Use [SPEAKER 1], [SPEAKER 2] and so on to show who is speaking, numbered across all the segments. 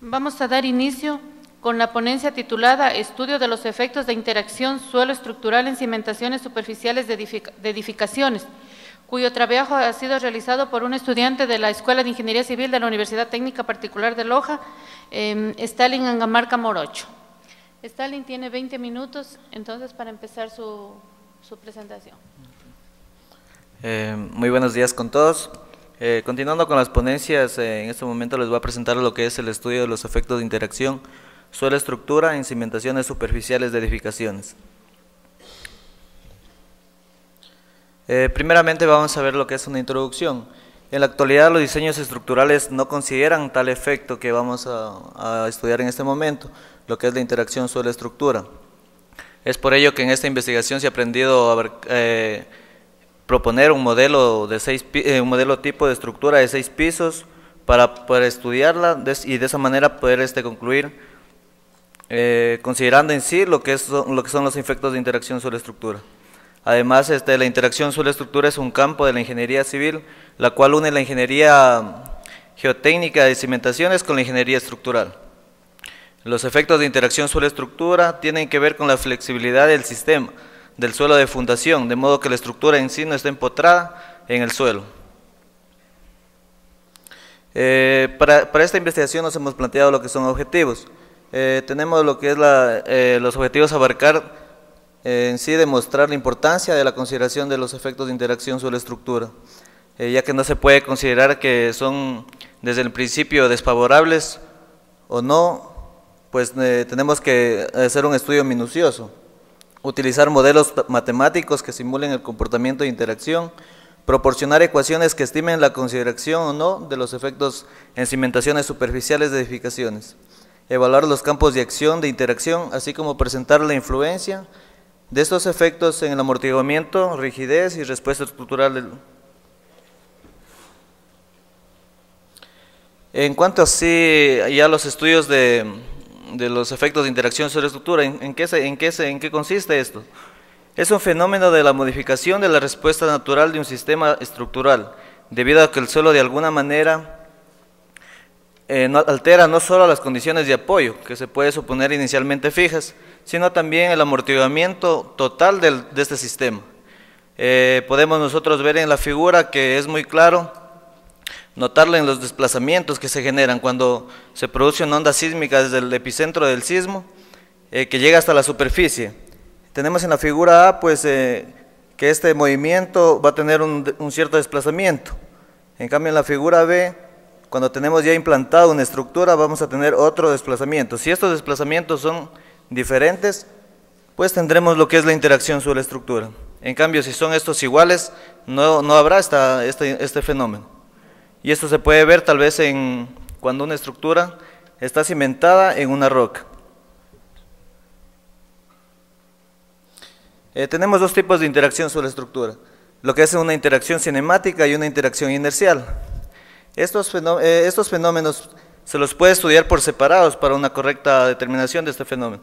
[SPEAKER 1] Vamos a dar inicio con la ponencia titulada Estudio de los efectos de interacción suelo estructural en cimentaciones superficiales de edificaciones, cuyo trabajo ha sido realizado por un estudiante de la Escuela de Ingeniería Civil de la Universidad Técnica Particular de Loja, Stalin Angamarca Morocho. Stalin tiene 20 minutos, entonces, para empezar su presentación.
[SPEAKER 2] Muy buenos días con todos. Continuando con las ponencias, en este momento les voy a presentar lo que es el estudio de los efectos de interacción suelo-estructura en cimentaciones superficiales de edificaciones. Primeramente vamos a ver lo que es una introducción. En la actualidad los diseños estructurales no consideran tal efecto que vamos a estudiar en este momento, lo que es la interacción suelo-estructura. Es por ello que en esta investigación se ha aprendido a proponer un modelo tipo de estructura de 6 pisos para poder estudiarla y de esa manera poder concluir considerando en sí lo que son los efectos de interacción suelo-estructura. Además, la interacción suelo-estructura es un campo de la ingeniería civil, la cual une la ingeniería geotécnica de cimentaciones con la ingeniería estructural. Los efectos de interacción suelo-estructura tienen que ver con la flexibilidad del sistema del suelo de fundación, de modo que la estructura en sí no está empotrada en el suelo. Para esta investigación nos hemos planteado lo que son objetivos. Tenemos lo que es los objetivos a abarcar en sí, demostrar la importancia de la consideración de los efectos de interacción suelo-estructura, ya que no se puede considerar que son desde el principio desfavorables o no, pues tenemos que hacer un estudio minucioso, utilizar modelos matemáticos que simulen el comportamiento de interacción, proporcionar ecuaciones que estimen la consideración o no de los efectos en cimentaciones superficiales de edificaciones, evaluar los campos de acción de interacción, así como presentar la influencia de estos efectos en el amortiguamiento, rigidez y respuesta estructural. En cuanto así ya los estudios de los efectos de interacción sobre estructura, ¿en qué consiste esto? Es un fenómeno de la modificación de la respuesta natural de un sistema estructural, debido a que el suelo de alguna manera altera no solo las condiciones de apoyo, que se puede suponer inicialmente fijas, sino también el amortiguamiento total de este sistema. Podemos nosotros ver en la figura que es muy claro, notarlo en los desplazamientos que se generan cuando se produce una onda sísmica desde el epicentro del sismo, que llega hasta la superficie. Tenemos en la figura A pues, que este movimiento va a tener un cierto desplazamiento. En cambio en la figura B, cuando tenemos ya implantado una estructura, vamos a tener otro desplazamiento. Si estos desplazamientos son diferentes, pues tendremos lo que es la interacción suelo-estructura. En cambio, si son estos iguales, no habrá este fenómeno. Y esto se puede ver tal vez cuando una estructura está cimentada en una roca. Tenemos dos tipos de interacción suelo-estructura, lo que es una interacción cinemática y una interacción inercial. Estos fenómenos se los puede estudiar por separados para una correcta determinación de este fenómeno.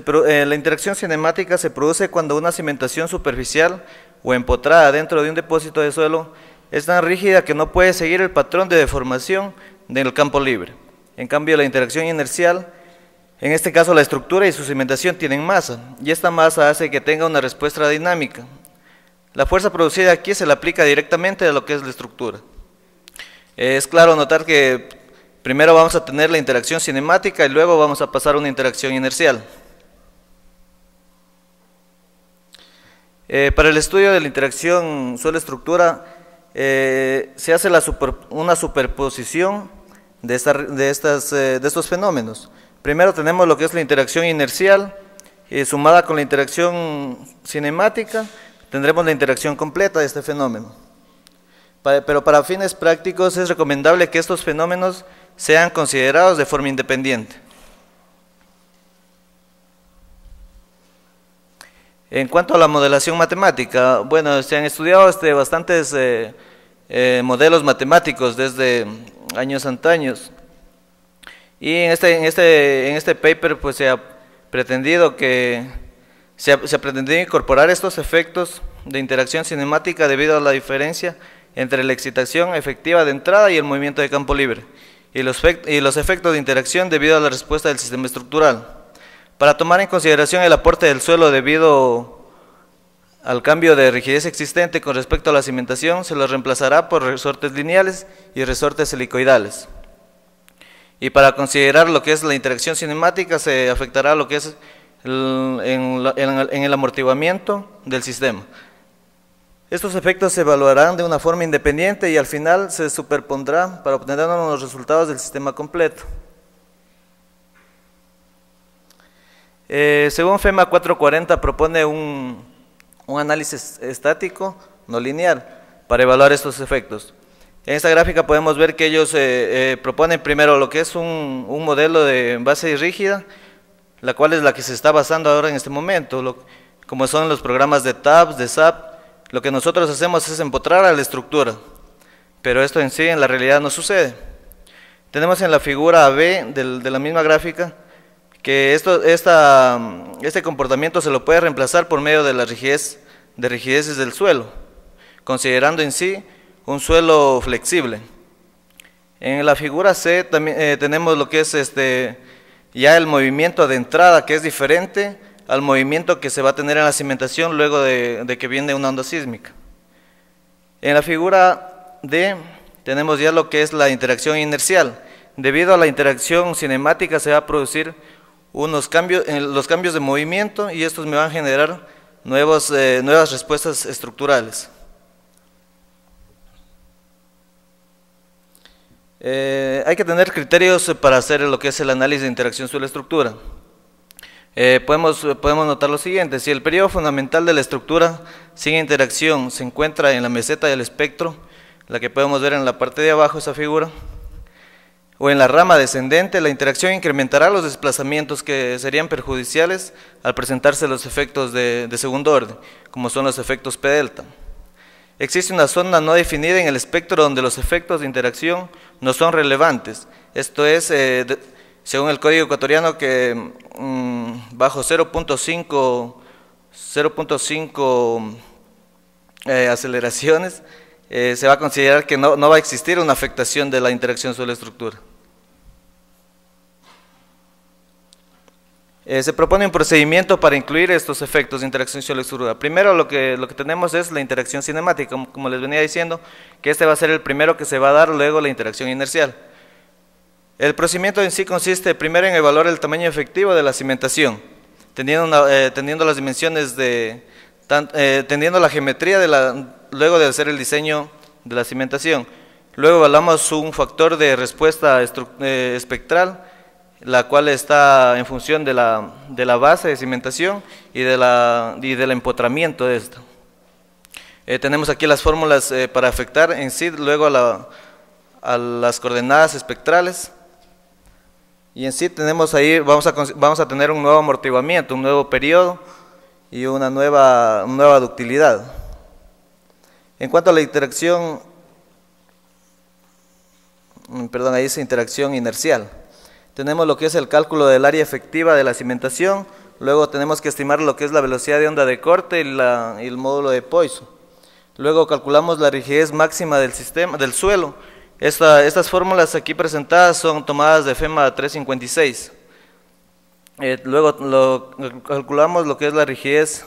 [SPEAKER 2] La interacción cinemática se produce cuando una cimentación superficial o empotrada dentro de un depósito de suelo es tan rígida que no puede seguir el patrón de deformación del campo libre. En cambio, la interacción inercial, en este caso la estructura y su cimentación tienen masa, y esta masa hace que tenga una respuesta dinámica. La fuerza producida aquí se le aplica directamente a lo que es la estructura. Es claro notar que primero vamos a tener la interacción cinemática y luego vamos a pasar a una interacción inercial. Para el estudio de la interacción suelo-estructura se hace una superposición de estos fenómenos. Primero tenemos lo que es la interacción inercial, sumada con la interacción cinemática, tendremos la interacción completa de este fenómeno. Pero para fines prácticos es recomendable que estos fenómenos sean considerados de forma independiente. En cuanto a la modelación matemática, bueno, se han estudiado bastantes modelos matemáticos desde años antaños, y en este paper pues se ha pretendido incorporar estos efectos de interacción cinemática debido a la diferencia entre la excitación efectiva de entrada y el movimiento de campo libre. y los efectos de interacción debido a la respuesta del sistema estructural. Para tomar en consideración el aporte del suelo debido al cambio de rigidez existente con respecto a la cimentación, se lo reemplazará por resortes lineales y resortes helicoidales. Y para considerar lo que es la interacción cinemática, se afectará lo que es en el amortiguamiento del sistema. Estos efectos se evaluarán de una forma independiente y al final se superpondrá para obtener los resultados del sistema completo. Según FEMA 440 propone un análisis estático no lineal para evaluar estos efectos. En esta gráfica podemos ver que ellos proponen primero lo que es un modelo de base rígida, la cual es la que se está basando ahora en este momento, como son los programas de TAPS, de SAP. Lo que nosotros hacemos es empotrar a la estructura, pero esto en sí en la realidad no sucede. Tenemos en la figura B de la misma gráfica que este comportamiento se lo puede reemplazar por medio de la rigideces del suelo, considerando en sí un suelo flexible. En la figura C también tenemos lo que es ya el movimiento de entrada, que es diferente al movimiento que se va a tener en la cimentación luego de que viene una onda sísmica. En la figura D tenemos ya lo que es la interacción inercial. Debido a la interacción cinemática se va a producir los cambios de movimiento y estos me van a generar nuevas respuestas estructurales. Hay que tener criterios para hacer lo que es el análisis de interacción suelo-estructura. Podemos notar lo siguiente: si el periodo fundamental de la estructura sin interacción se encuentra en la meseta del espectro, la que podemos ver en la parte de abajo, esa figura, o en la rama descendente, la interacción incrementará los desplazamientos que serían perjudiciales al presentarse los efectos de segundo orden, como son los efectos P delta. Existe una zona no definida en el espectro donde los efectos de interacción no son relevantes. Esto es, según el código ecuatoriano, que bajo 0.5 aceleraciones se va a considerar que no va a existir una afectación de la interacción suelo-estructura. Se propone un procedimiento para incluir estos efectos de interacción suelo-estructura. Primero lo que tenemos es la interacción cinemática, como les venía diciendo, que este va a ser el primero que se va a dar, luego la interacción inercial. El procedimiento en sí consiste primero en evaluar el tamaño efectivo de la cimentación, teniendo las dimensiones teniendo la geometría luego de hacer el diseño de la cimentación. Luego evaluamos un factor de respuesta espectral, la cual está en función de la base de cimentación y del empotramiento de esta. Tenemos aquí las fórmulas para afectar en sí luego a las coordenadas espectrales. Y en sí tenemos ahí, vamos a tener un nuevo amortiguamiento, un nuevo periodo y una nueva ductilidad. En cuanto a la interacción, ahí dice interacción inercial. Tenemos lo que es el cálculo del área efectiva de la cimentación, luego tenemos que estimar lo que es la velocidad de onda de corte y el módulo de Poisson. Luego calculamos la rigidez máxima del suelo. Estas fórmulas aquí presentadas son tomadas de FEMA 356. Luego calculamos lo que es la rigidez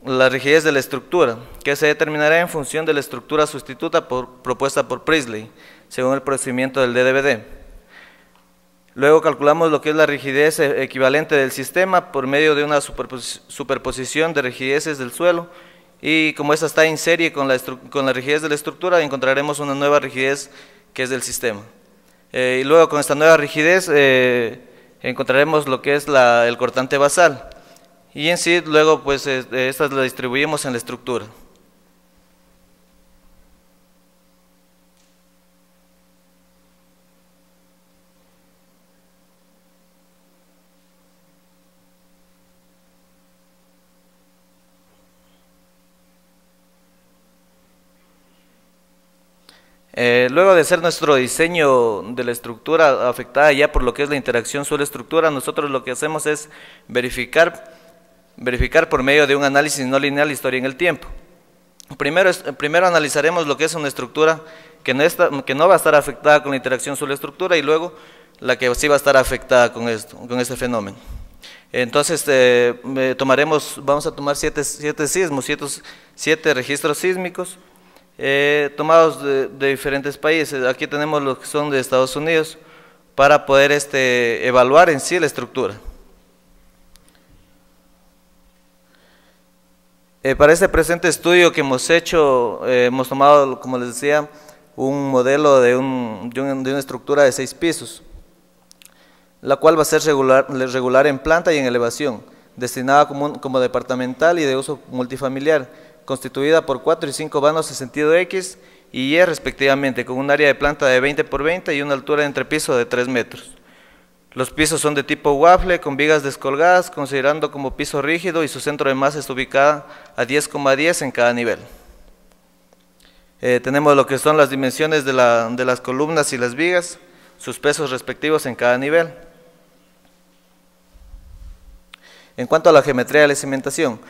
[SPEAKER 2] de la estructura, que se determinará en función de la estructura sustituta propuesta por Priestley, según el procedimiento del DDBD. Luego calculamos lo que es la rigidez equivalente del sistema por medio de una superposición de rigideces del suelo, y como esta está en serie con la rigidez de la estructura, encontraremos una nueva rigidez que es del sistema. Y luego con esta nueva rigidez encontraremos lo que es el cortante basal. Y en sí, luego, pues, estas las distribuimos en la estructura. Luego de hacer nuestro diseño de la estructura afectada ya por lo que es la interacción suelo-estructura, nosotros lo que hacemos es verificar por medio de un análisis no lineal historia en el tiempo. Primero analizaremos lo que es una estructura que no va a estar afectada con la interacción suelo-estructura, y luego la que sí va a estar afectada con este fenómeno. Entonces, vamos a tomar siete sismos, siete registros sísmicos tomados de diferentes países. Aquí tenemos los que son de Estados Unidos, para poder evaluar en sí la estructura. Para este presente estudio que hemos hecho, hemos tomado, como les decía, un modelo de una estructura de 6 pisos, la cual va a ser regular en planta y en elevación, destinada como departamental y de uso multifamiliar, constituida por 4 y 5 vanos de sentido X y Y respectivamente, con un área de planta de 20 por 20 y una altura de entrepiso de 3 metros. Los pisos son de tipo waffle, con vigas descolgadas, considerando como piso rígido, y su centro de masa está ubicada a 10,10 en cada nivel. Tenemos lo que son las dimensiones de las columnas y las vigas, sus pesos respectivos en cada nivel. En cuanto a la geometría de la cimentación,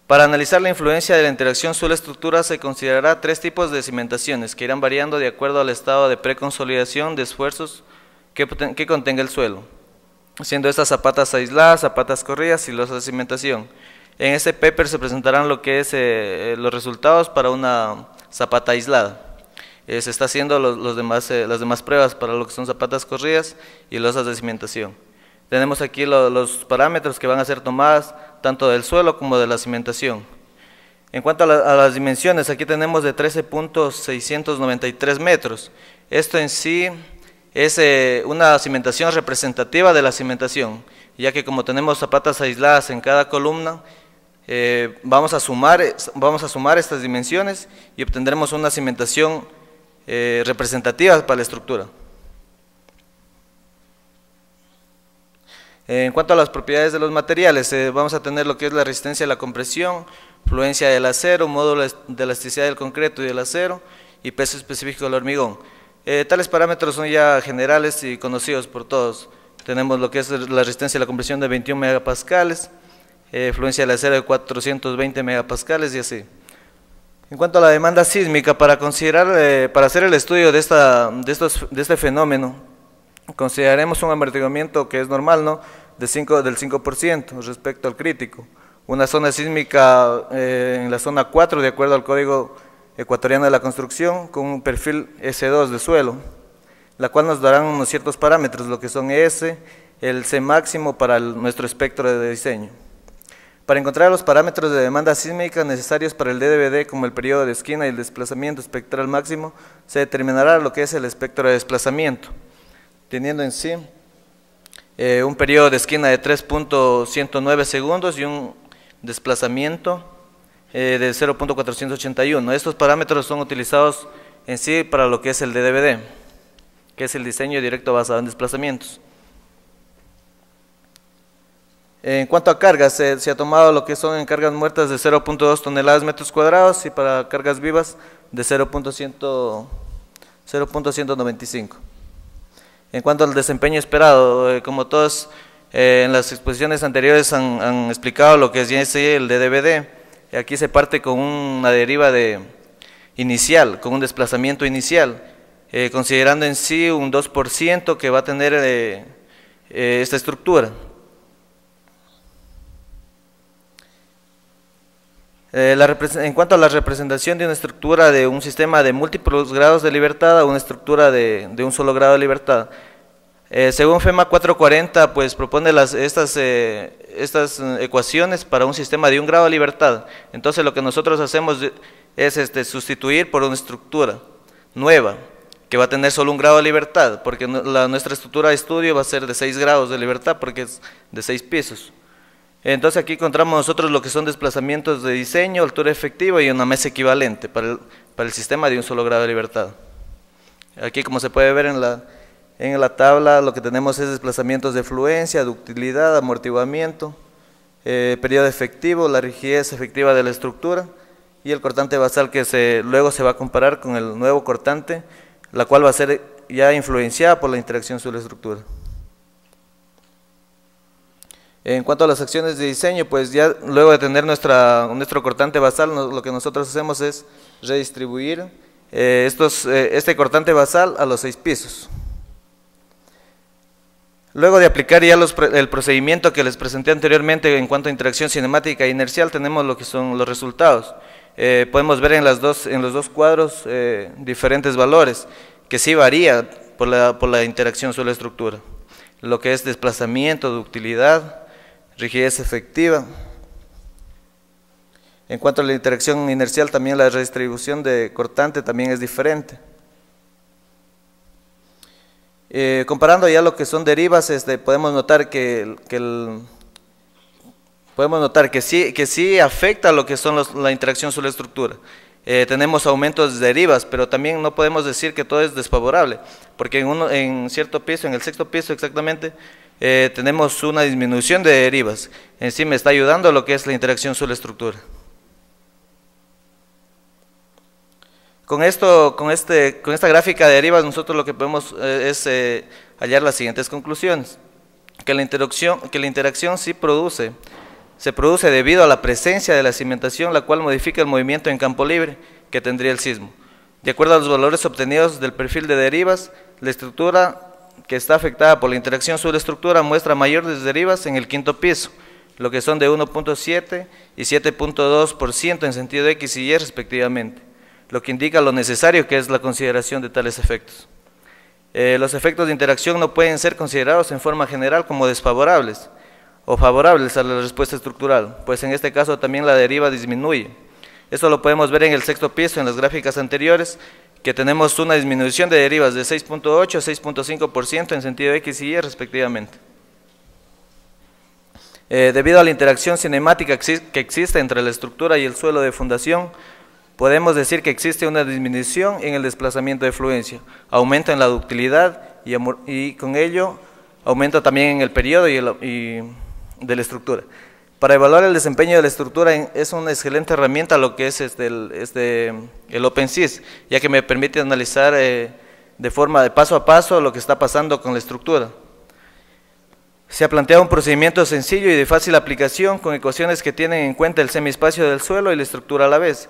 [SPEAKER 2] para analizar la influencia de la interacción suelo-estructura se considerará 3 tipos de cimentaciones que irán variando de acuerdo al estado de preconsolidación de esfuerzos que contenga el suelo, siendo estas zapatas aisladas, zapatas corridas y losas de cimentación. En este paper se presentarán lo que es los resultados para una zapata aislada. Se está haciendo las demás pruebas para lo que son zapatas corridas y losas de cimentación. Tenemos aquí los parámetros que van a ser tomadas tanto del suelo como de la cimentación. En cuanto a las dimensiones, aquí tenemos de 13.693 metros. Esto en sí es una cimentación representativa de la cimentación, ya que como tenemos zapatas aisladas en cada columna, vamos a sumar estas dimensiones y obtendremos una cimentación representativa para la estructura. En cuanto a las propiedades de los materiales, vamos a tener lo que es la resistencia a la compresión, fluencia del acero, módulo de elasticidad del concreto y del acero, y peso específico del hormigón. Tales parámetros son ya generales y conocidos por todos. Tenemos lo que es la resistencia a la compresión de 21 megapascales, fluencia del acero de 420 megapascales y así. En cuanto a la demanda sísmica, para hacer el estudio de este fenómeno, consideraremos un amortiguamiento que es normal, ¿no?, del 5% respecto al crítico. Una zona sísmica en la zona 4, de acuerdo al Código Ecuatoriano de la Construcción, con un perfil S2 de suelo, la cual nos darán unos ciertos parámetros, lo que son S, el C máximo para nuestro espectro de diseño. Para encontrar los parámetros de demanda sísmica necesarios para el DDBD, como el periodo de esquina y el desplazamiento espectral máximo, se determinará lo que es el espectro de desplazamiento, teniendo en sí un periodo de esquina de 3.109 segundos y un desplazamiento de 0.481. Estos parámetros son utilizados en sí para lo que es el DDBD, que es el diseño directo basado en desplazamientos. En cuanto a cargas, se ha tomado lo que son en cargas muertas de 0.2 toneladas metros cuadrados y para cargas vivas de 0.195. En cuanto al desempeño esperado, como todos en las exposiciones anteriores han explicado lo que es ya el DDBD, aquí se parte con una deriva inicial, con un desplazamiento inicial, considerando en sí un 2% que va a tener esta estructura. En cuanto a la representación de una estructura de un sistema de múltiples grados de libertad a una estructura de un solo grado de libertad, según FEMA 440, pues propone estas ecuaciones para un sistema de un grado de libertad. Entonces lo que nosotros hacemos es sustituir por una estructura nueva que va a tener solo un grado de libertad, porque nuestra estructura de estudio va a ser de 6 grados de libertad porque es de 6 pisos. Entonces aquí encontramos nosotros lo que son desplazamientos de diseño, altura efectiva y una mesa equivalente para el sistema de un solo grado de libertad. Aquí, como se puede ver en la tabla, lo que tenemos es desplazamientos de fluencia, ductilidad, amortiguamiento, periodo efectivo, la rigidez efectiva de la estructura y el cortante basal que luego se va a comparar con el nuevo cortante, la cual va a ser ya influenciada por la interacción sobre la estructura. En cuanto a las acciones de diseño, pues ya luego de tener nuestro cortante basal, lo que nosotros hacemos es redistribuir este cortante basal a los 6 pisos. Luego de aplicar ya el procedimiento que les presenté anteriormente en cuanto a interacción cinemática e inercial, tenemos lo que son los resultados. Podemos ver en los dos cuadros diferentes valores, que sí varía por la interacción suelo-estructura. Lo que es desplazamiento, ductilidad, rigidez efectiva. En cuanto a la interacción inercial, también la redistribución de cortante también es diferente. Comparando ya lo que son derivas, podemos notar que sí afecta lo que son la interacción suelo-estructura. Tenemos aumentos de derivas, pero también no podemos decir que todo es desfavorable, porque en cierto piso, en el 6º piso exactamente, tenemos una disminución de derivas. En sí me está ayudando lo que es la interacción suelo-estructura. Con esta gráfica de derivas nosotros lo que podemos es hallar las siguientes conclusiones. Que la interacción sí se produce debido a la presencia de la cimentación, la cual modifica el movimiento en campo libre que tendría el sismo. De acuerdo a los valores obtenidos del perfil de derivas, la estructura que está afectada por la interacción suelo-estructura muestra mayores derivas en el 5º piso, lo que son de 1.7 y 7.2% en sentido X y Y respectivamente, lo que indica lo necesario que es la consideración de tales efectos. Los efectos de interacción no pueden ser considerados en forma general como desfavorables o favorables a la respuesta estructural, pues en este caso también la deriva disminuye. Esto lo podemos ver en el 6º piso, en las gráficas anteriores, que tenemos una disminución de derivas de 6.8 a 6.5% en sentido X y Y respectivamente. Debido a la interacción cinemática que existe entre la estructura y el suelo de fundación, podemos decir que existe una disminución en el desplazamiento de fluencia, aumento en la ductilidad y con ello aumento también en el periodo de la estructura. Para evaluar el desempeño de la estructura es una excelente herramienta lo que es el OpenSys, ya que me permite analizar de forma de paso a paso lo que está pasando con la estructura. Se ha planteado un procedimiento sencillo y de fácil aplicación con ecuaciones que tienen en cuenta el semiespacio del suelo y la estructura a la vez,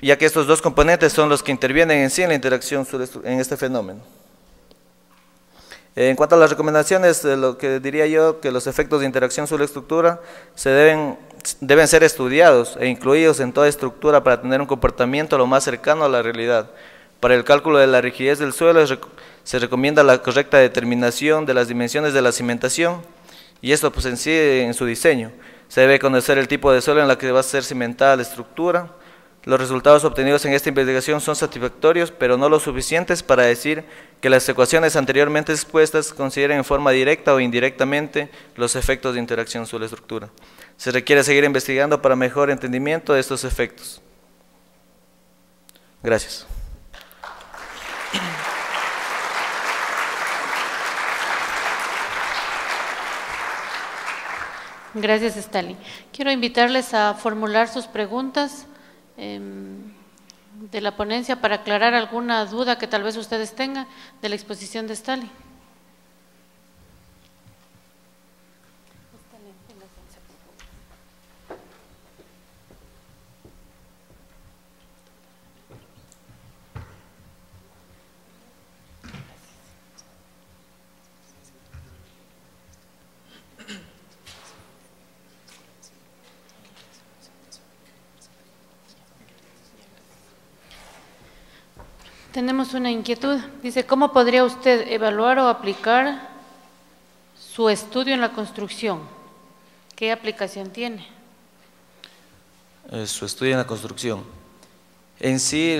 [SPEAKER 2] ya que estos dos componentes son los que intervienen en sí en la interacción en este fenómeno. En cuanto a las recomendaciones, lo que diría yo que los efectos de interacción sobre la estructura deben ser estudiados e incluidos en toda estructura para tener un comportamiento lo más cercano a la realidad. Para el cálculo de la rigidez del suelo se recomienda la correcta determinación de las dimensiones de la cimentación y esto pues en sí en su diseño. Se debe conocer el tipo de suelo en la que va a ser cimentada la estructura. Los resultados obtenidos en esta investigación son satisfactorios, pero no lo suficientes para decir que las ecuaciones anteriormente expuestas consideren en forma directa o indirectamente los efectos de interacción sobre la estructura. Se requiere seguir investigando para mejor entendimiento de estos efectos. Gracias.
[SPEAKER 1] Gracias, Stalin. Quiero invitarles a formular sus preguntas de la ponencia para aclarar alguna duda que tal vez ustedes tengan de la exposición de Stalin. Tenemos una inquietud. Dice, ¿cómo podría usted evaluar o aplicar su estudio en la construcción? ¿Qué aplicación tiene?
[SPEAKER 2] Su estudio en la construcción. En sí,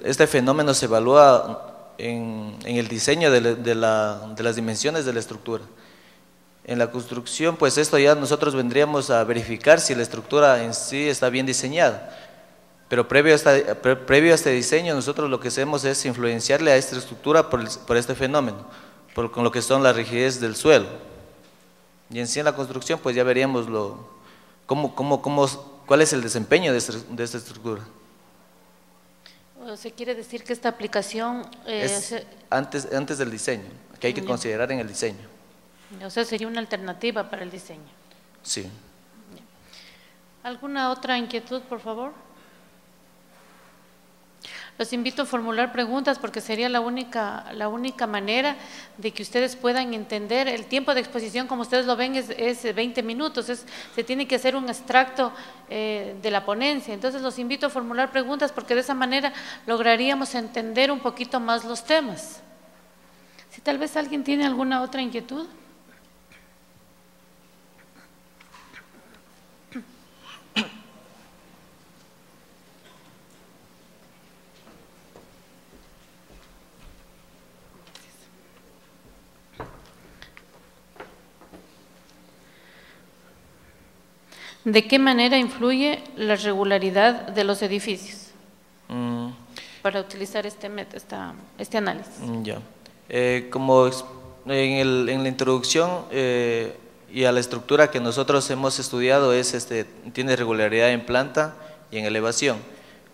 [SPEAKER 2] este fenómeno se evalúa en el diseño de las dimensiones de la estructura. En la construcción, pues esto ya nosotros vendríamos a verificar si la estructura en sí está bien diseñada. Pero previo a este diseño, nosotros lo que hacemos es influenciarle a esta estructura por este fenómeno, con lo que son la rigidez del suelo. Y en sí en la construcción, pues ya veríamos cuál es el desempeño de esta estructura.
[SPEAKER 1] O sea, quiere decir que esta aplicación…
[SPEAKER 2] es antes del diseño, que hay que considerar en el diseño.
[SPEAKER 1] O sea, sería una alternativa para el diseño.
[SPEAKER 2] Sí.
[SPEAKER 1] ¿Alguna otra inquietud, por favor? Los invito a formular preguntas porque sería la única manera de que ustedes puedan entender. El tiempo de exposición, como ustedes lo ven, es 20 minutos, se tiene que hacer un extracto de la ponencia. Entonces los invito a formular preguntas porque de esa manera lograríamos entender un poquito más los temas. Si tal vez alguien tiene alguna otra inquietud. ¿De qué manera influye la regularidad de los edificios? Para utilizar este análisis.
[SPEAKER 2] Ya. Como en la introducción y a la estructura que nosotros hemos estudiado tiene regularidad en planta y en elevación.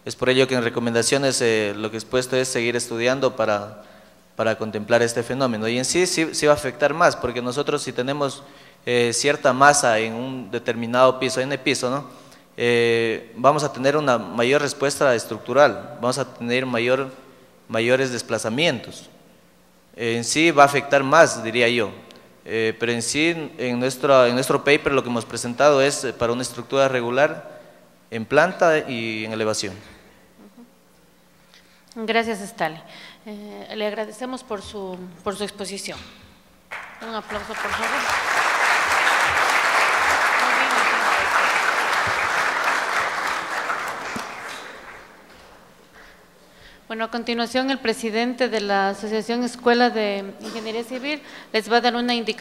[SPEAKER 2] Es por ello que en recomendaciones lo que he expuesto es seguir estudiando para contemplar este fenómeno. Y en sí va a afectar más, porque nosotros si tenemos cierta masa en un determinado piso, N piso, ¿no? Vamos a tener una mayor respuesta estructural, vamos a tener mayores desplazamientos. En sí va a afectar más, diría yo, pero en sí en nuestro paper lo que hemos presentado es para una estructura regular en planta y en elevación.
[SPEAKER 1] Gracias, Stali. Le agradecemos por su exposición. Un aplauso, por favor. Bueno, a continuación el presidente de la Asociación Escuela de Ingeniería Civil les va a dar una indicación.